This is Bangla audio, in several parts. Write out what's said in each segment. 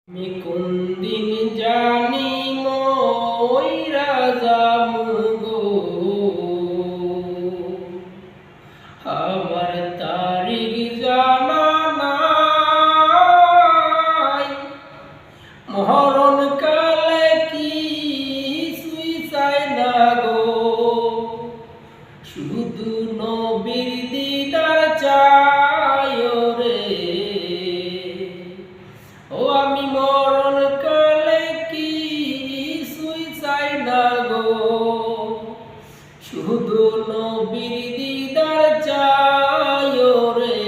আমি কোন দিন জানি মইরা যামু গো, আমার তারিখ জানা নাই। মরণ কালে কিছুই চাই না গো, শুধু নবীর দিদার চাই রে। ও আমি মরণ কালে কিছুই চাই না গো, শুধু নবীর দিদার চাই রে।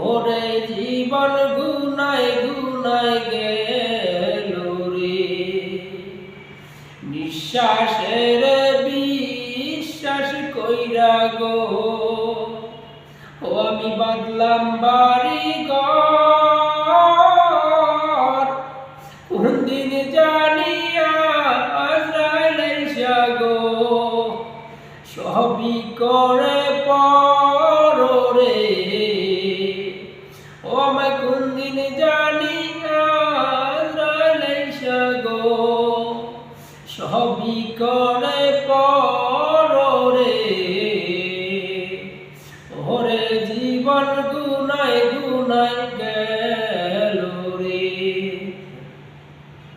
ওরে জীবন গুনায় গুনায় গেল রে, নিঃশ্বাসের বিশ্বাস কইরা গো। ও আমি বাদলাম বাড়ি ঘর, কোন দিন জানিয়া আজরাইল আইসা গো, সবই করে পর রে। ও আমায় কোন দিন জানিয়া আজরাইল আইসা গো, সবই করে